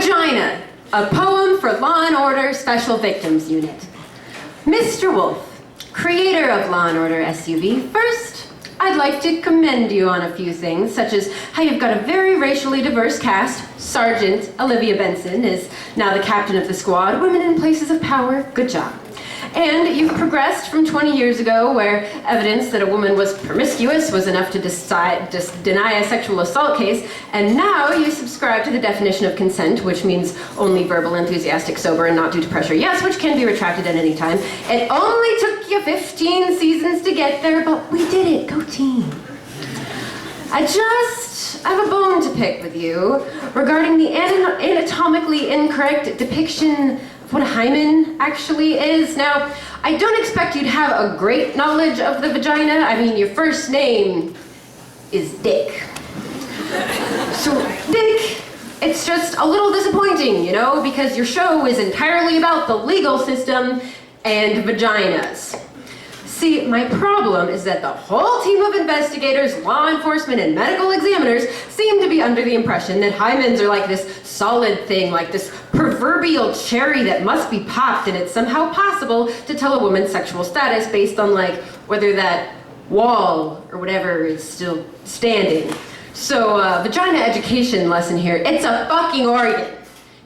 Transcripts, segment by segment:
Vagina, a poem for Law & Order Special Victims Unit. Mr. Wolf, creator of Law & Order SUV, first, I'd like to commend you on a few things, such as how you've got a very racially diverse cast. Sergeant Olivia Benson is now the captain of the squad. Women in places of power, good job. And you've progressed from 20 years ago, where evidence that a woman was promiscuous was enough to deny a sexual assault case, and now you subscribe to the definition of consent, which means only verbal, enthusiastic, sober, and not due to pressure. Yes, which can be retracted at any time. It only took you 15 seasons to get there, but we did it. Go team. I have a bone to pick with you regarding the anatomically incorrect depiction of what a hymen actually is. Now, I don't expect you to have a great knowledge of the vagina. I mean, your first name is Dick. So, Dick, it's just a little disappointing, you know, because your show is entirely about the legal system and vaginas. See, my problem is that the whole team of investigators, law enforcement, and medical examiners seem to be under the impression that hymens are like this solid thing, like this proverbial cherry that must be popped, and it's somehow possible to tell a woman's sexual status based on, like, whether that wall or whatever is still standing. So, vagina education lesson here. It's a fucking organ.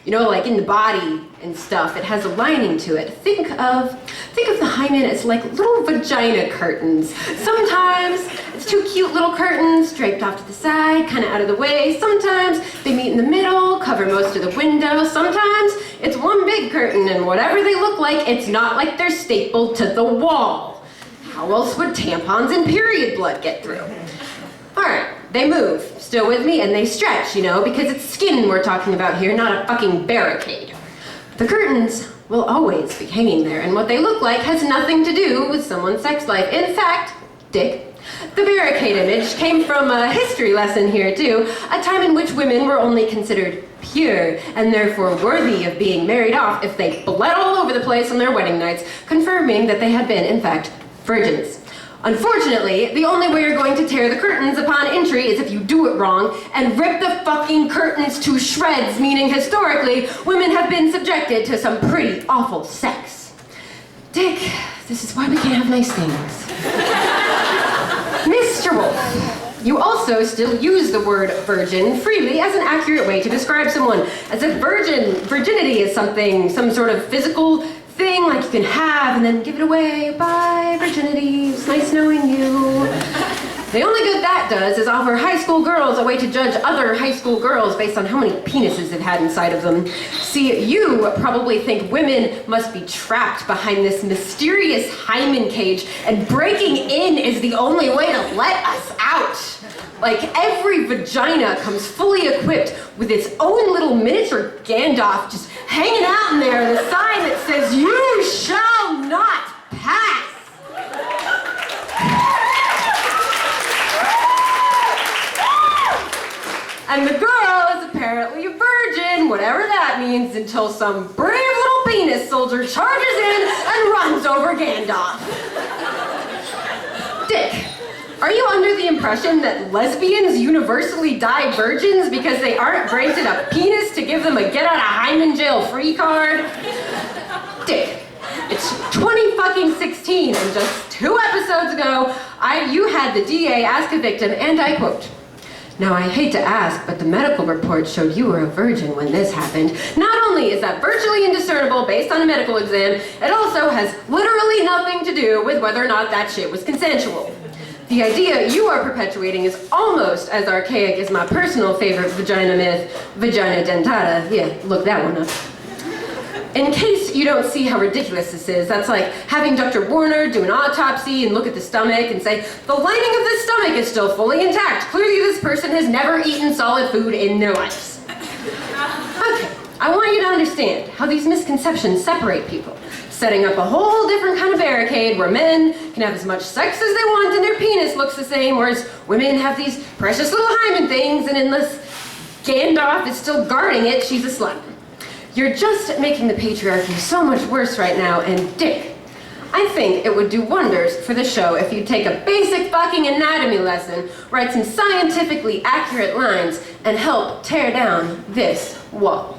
You know, like in the body and stuff. It has a lining to it. Think of the hymen as like little vagina curtains. Sometimes it's two cute little curtains draped off to the side, kind of out of the way. Sometimes they meet in the middle, cover most of the window. Sometimes it's one big curtain, and whatever they look like, it's not like they're stapled to the wall. How else would tampons and period blood get through? All right, they move. Still with me? And they stretch, you know, because it's skin we're talking about here, not a fucking barricade. The curtains will always be hanging there, and what they look like has nothing to do with someone's sex life. In fact, Dick, the barricade image came from a history lesson here too, a time in which women were only considered pure and therefore worthy of being married off if they bled all over the place on their wedding nights, confirming that they had been, in fact, virgins. Unfortunately, the only way you're going to tear the curtains upon entry is if you do it wrong and rip the fucking curtains to shreds, meaning historically, women have been subjected to some pretty awful sex. Dick, this is why we can't have nice things. Mr. Wolf, you also still use the word virgin freely as an accurate way to describe someone, as if virginity is some sort of physical thing like you can have and then give it away. Bye, virginity. It's nice knowing you. The only good that does is offer high school girls a way to judge other high school girls based on how many penises they've had inside of them. See, you probably think women must be trapped behind this mysterious hymen cage, and breaking in is the only way to let us out. Like, every vagina comes fully equipped with its own little miniature Gandalf just hanging out in there, the sign that says, "You shall not pass." And the girl is apparently a virgin, whatever that means, until some brave little penis soldier charges in and runs over Gandalf. Dick, are you under the impression that lesbians universally die virgins because they aren't granted a penis to give them a get-out-of-hymen-jail-free card? Dick, it's 2016, and just 2 episodes ago, you had the DA ask a victim, and I quote, "Now, I hate to ask, but the medical report showed you were a virgin when this happened." Not only is that virtually indiscernible based on a medical exam, it also has literally nothing to do with whether or not that shit was consensual. The idea you are perpetuating is almost as archaic as my personal favorite vagina myth, vagina dentata. Yeah, look that one up. In case you don't see how ridiculous this is, that's like having Dr. Warner do an autopsy and look at the stomach and say, "The lining of the stomach is still fully intact. Clearly this person has never eaten solid food in their lives." Okay, I want you to understand how these misconceptions separate people, setting up a whole different kind of barricade where men can have as much sex as they want and their penis looks the same, whereas women have these precious little hymen things, and unless Gandalf is still guarding it, she's a slut. You're just making the patriarchy so much worse right now, and Dick, I think it would do wonders for the show if you'd take a basic fucking anatomy lesson, write some scientifically accurate lines, and help tear down this wall.